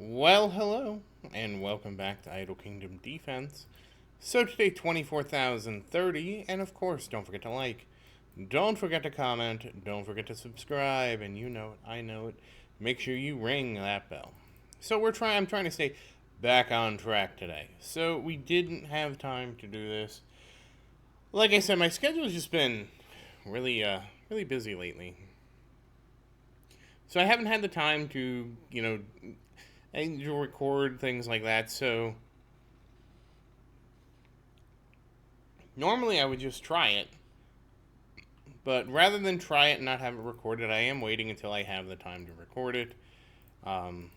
Well, hello, and welcome back to Idle Kingdom Defense. So today, 24,030, and of course, don't forget to like, don't forget to comment, don't forget to subscribe, and you know it, I know it, make sure you ring that bell. So I'm trying to stay back on track today. So we didn't have time to do this. Like I said, my schedule has just been really busy lately. So I haven't had the time to, and to record things like that. So normally I would just try it, but rather than try it and not have it recorded, I am waiting until I have the time to record it. Um,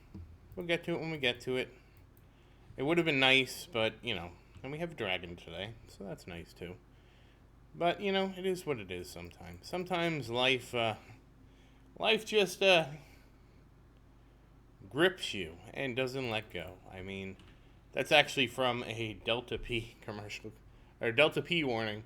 we'll get to it when we get to it. It would have been nice, but and we have a dragon today, so that's nice too. But it is what it is. Sometimes life just grips you and doesn't let go. I mean, that's actually from a Delta P commercial, or Delta P warning.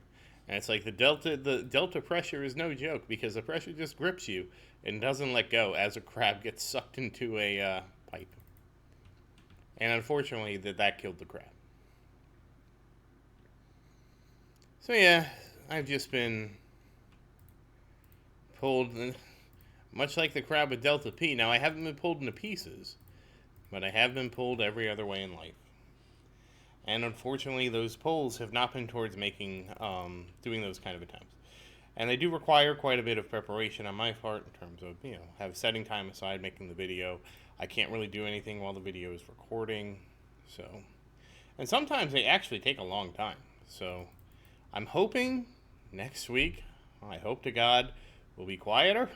And it's like the delta pressure is no joke because the pressure just grips you and doesn't let go as a crab gets sucked into a pipe. And unfortunately, that killed the crab. So yeah, I've just been pulled, much like the crab with Delta P. Now I haven't been pulled into pieces, but I have been pulled every other way in life. And unfortunately, those pulls have not been towards doing those kind of attempts. And they do require quite a bit of preparation on my part in terms of, have setting time aside, making the video. I can't really do anything while the video is recording. So, and sometimes they actually take a long time. So, I'm hoping next week, I hope to God, will be quieter.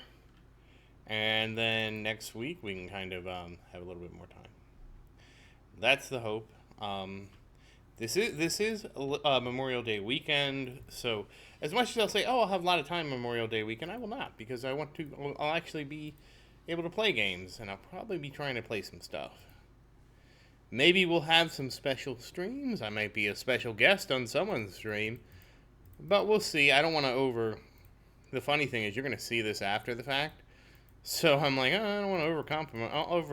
And then next week, we can kind of have a little bit more time. That's the hope. This is Memorial Day weekend, so as much as I'll say, "Oh, I'll have a lot of time Memorial Day weekend," I will not because I'll actually be able to play games, and I'll probably be trying to play some stuff. Maybe we'll have some special streams. I might be a special guest on someone's stream, but we'll see. I don't want to over. The funny thing is, you're going to see this after the fact, so I'm like, oh, I don't want to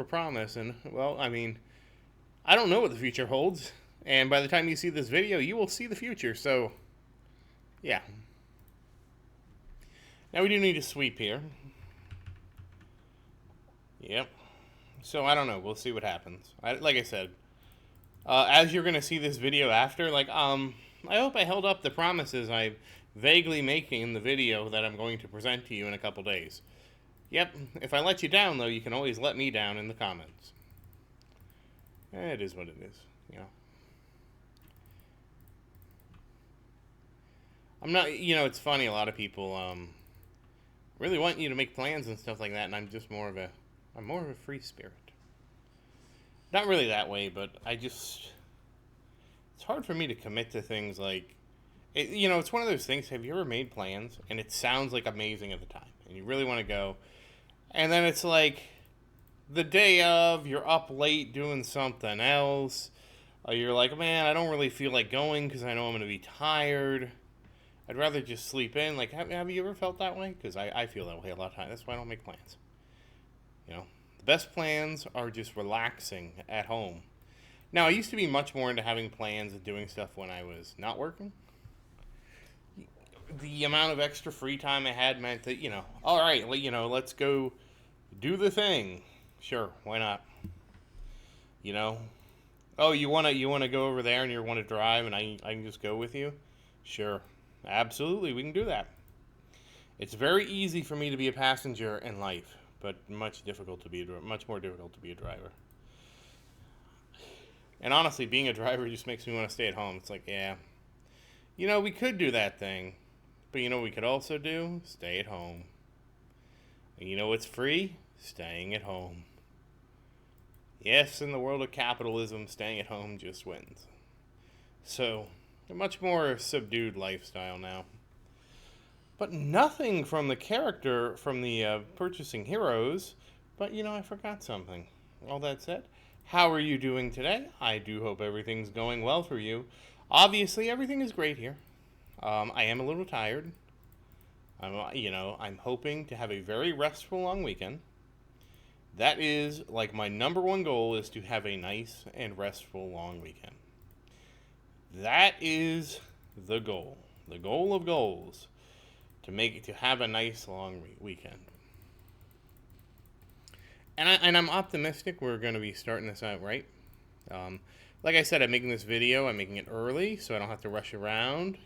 overpromise, and well, I mean, I don't know what the future holds. And by the time you see this video, you will see the future. So, yeah. Now we do need a sweep here. Yep. So I don't know. We'll see what happens. Like I said, as you're gonna see this video after, I hope I held up the promises I vaguely making in the video that I'm going to present to you in a couple days. Yep. If I let you down, though, you can always let me down in the comments. It is what it is. I'm not, it's funny, a lot of people really want you to make plans and stuff like that, and I'm more of a free spirit. Not really that way, but it's hard for me to commit to things it's one of those things, have you ever made plans, and it sounds like amazing at the time, and you really want to go, and then it's like, the day of, you're up late doing something else, you're like, man, I don't really feel like going because I know I'm going to be tired. I'd rather just sleep in. Like, have you ever felt that way? Because I feel that way a lot of times. That's why I don't make plans. The best plans are just relaxing at home. Now, I used to be much more into having plans and doing stuff when I was not working. The amount of extra free time I had meant that, all right, let's go do the thing. Sure, why not? Oh, you wanna go over there and you want to drive and I can just go with you? Sure. Absolutely, we can do that. It's very easy for me to be a passenger in life, but much more difficult to be a driver. And honestly, being a driver just makes me want to stay at home. It's like, yeah, we could do that thing, but we could also do? Stay at home. And what's free? Staying at home. Yes, in the world of capitalism, staying at home just wins. So, a much more subdued lifestyle now. But nothing from the character from the Purchasing Heroes. But I forgot something. All that said, how are you doing today? I do hope everything's going well for you. Obviously, everything is great here. I am a little tired. I'm hoping to have a very restful long weekend. That is like my number one goal, is to have a nice and restful long weekend. That is the goal. The goal of goals, to have a nice long weekend. And I'm optimistic we're going to be starting this out right. Like I said, I'm making this video. I'm making it early so I don't have to rush around.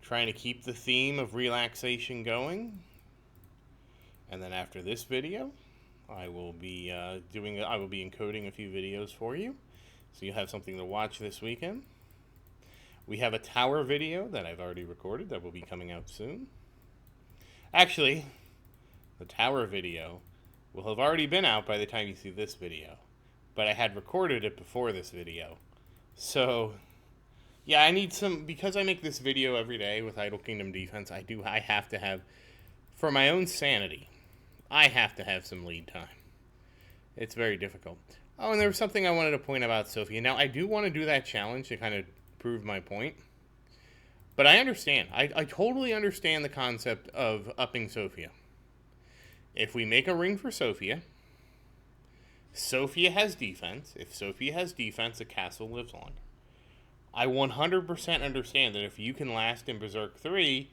Trying to keep the theme of relaxation going. And then after this video, I will be encoding a few videos for you, so you have something to watch this weekend. We have a tower video that I've already recorded that will be coming out soon. Actually, the tower video will have already been out by the time you see this video, but I had recorded it before this video. So, yeah, I need some, because I make this video every day with Idle Kingdom Defense, I have to have, for my own sanity, I have to have some lead time. It's very difficult. Oh, and there was something I wanted to point about Sophia. Now, I do want to do that challenge to kind of prove my point. But I understand. I totally understand the concept of upping Sophia. If we make a ring for Sophia, Sophia has defense. If Sophia has defense, the castle lives on. I 100% understand that if you can last in Berserk 3,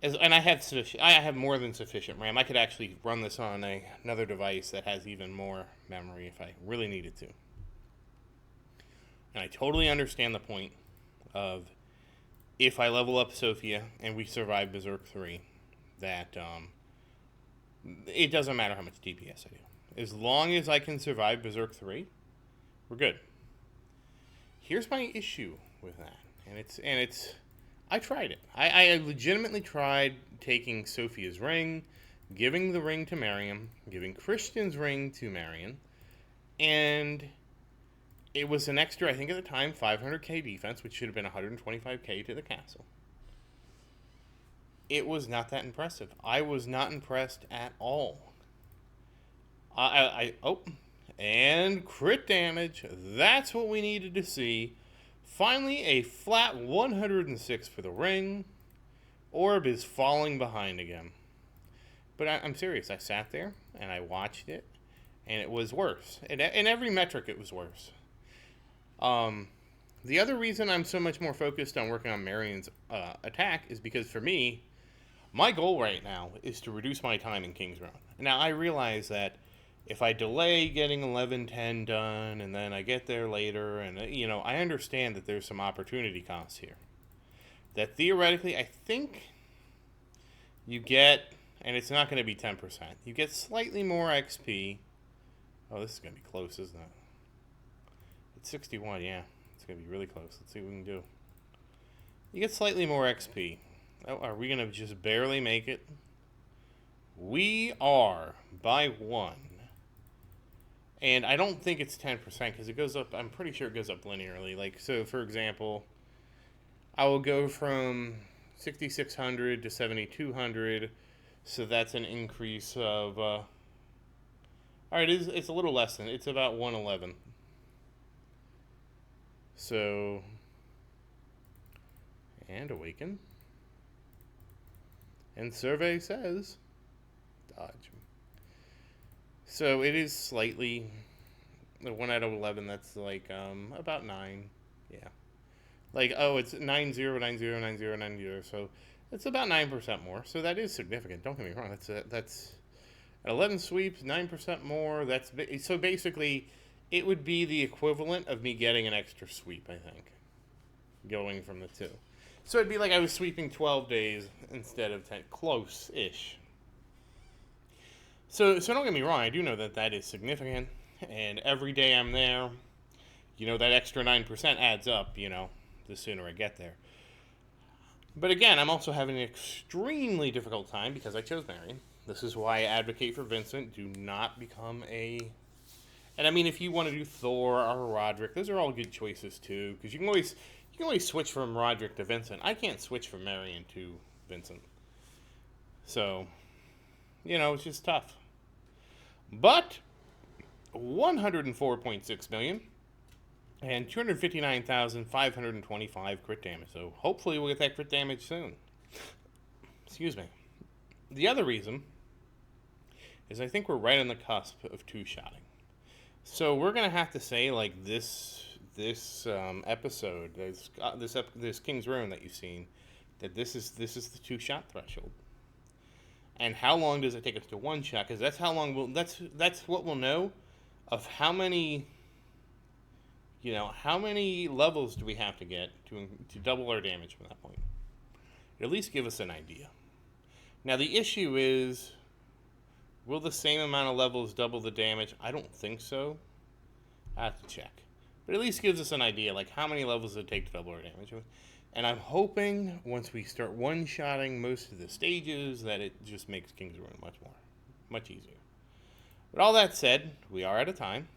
and I have more than sufficient RAM. I could actually run this on another device that has even more memory if I really needed to. And I totally understand the point of, if I level up Sophia and we survive Berserk 3, that it doesn't matter how much DPS I do. As long as I can survive Berserk 3, we're good. Here's my issue with that, and it's I tried it. I legitimately tried taking Sophia's ring, giving the ring to Marion, giving Christian's ring to Marion, and it was an extra, I think at the time, 500k defense, which should have been 125k to the castle. It was not that impressive. I was not impressed at all. And crit damage. That's what we needed to see. Finally, a flat 106 for the ring. Orb is falling behind again. But I'm serious. I sat there and I watched it, and it was worse. In every metric, it was worse. The other reason I'm so much more focused on working on Marion's attack is because, for me, my goal right now is to reduce my time in King's Round. Now, I realize that if I delay getting 11:10 done, and then I get there later, and, I understand that there's some opportunity costs here. That theoretically, I think you get, and it's not going to be 10%, you get slightly more XP. Oh, this is going to be close, isn't it? It's 61, yeah. It's going to be really close. Let's see what we can do. You get slightly more XP. Oh, are we going to just barely make it? We are, by 1. And I don't think it's 10% because it goes up, I'm pretty sure it goes up linearly. So for example, I will go from 6,600 to 7,200. So that's an increase of, alright, it's a little less than, it's about 111. So, and awaken. And survey says, dodge. So it is slightly, 1 out of 11, that's about 9, yeah. It's 90909090, so it's about 9% more, so that is significant, don't get me wrong, that's 11 sweeps, 9% more, so basically, it would be the equivalent of me getting an extra sweep, I think, going from the 2. So it'd be like I was sweeping 12 days instead of 10, close-ish. So don't get me wrong, I do know that is significant, and every day I'm there, that extra 9% adds up, the sooner I get there. But again, I'm also having an extremely difficult time because I chose Marion. This is why I advocate for Vincent. Do not become and I mean, if you want to do Thor or Roderick, those are all good choices too, because you can always switch from Roderick to Vincent. I can't switch from Marion to Vincent. So, it's just tough. But 104.6 million and 259,525 crit damage. So hopefully we'll get that crit damage soon. Excuse me. The other reason is I think we're right on the cusp of two-shotting. So we're gonna have to say like this episode, this King's Ruin that you've seen, that this is the two-shot threshold. And how long does it take us to one shot? Because that's how long that's what we'll know of how many how many levels do we have to get to double our damage from that point. At least give us an idea. Now the issue is, will the same amount of levels double the damage? I don't think so. I have to check. But at least gives us an idea, like how many levels does it take to double our damage. And I'm hoping once we start one-shotting most of the stages that it just makes King's Ruin much easier. But all that said, we are out of time.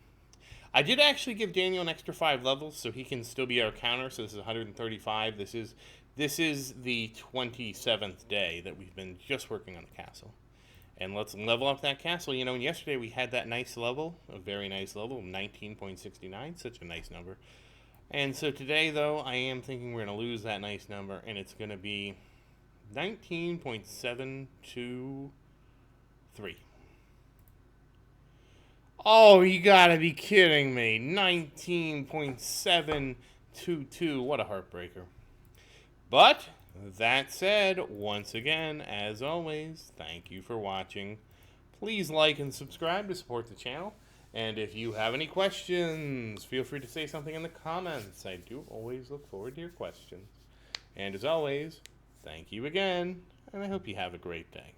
I did actually give Daniel an extra 5 levels, so he can still be our counter. So this is 135. This is the 27th day that we've been just working on the castle. And let's level up that castle. And yesterday we had that nice level, a very nice level, 19.69, such a nice number. And so today, though, I am thinking we're going to lose that nice number, and it's going to be 19.723. Oh, you gotta be kidding me. 19.722. What a heartbreaker. But, that said, once again, as always, thank you for watching. Please like and subscribe to support the channel. And if you have any questions, feel free to say something in the comments. I do always look forward to your questions. And as always, thank you again, and I hope you have a great day.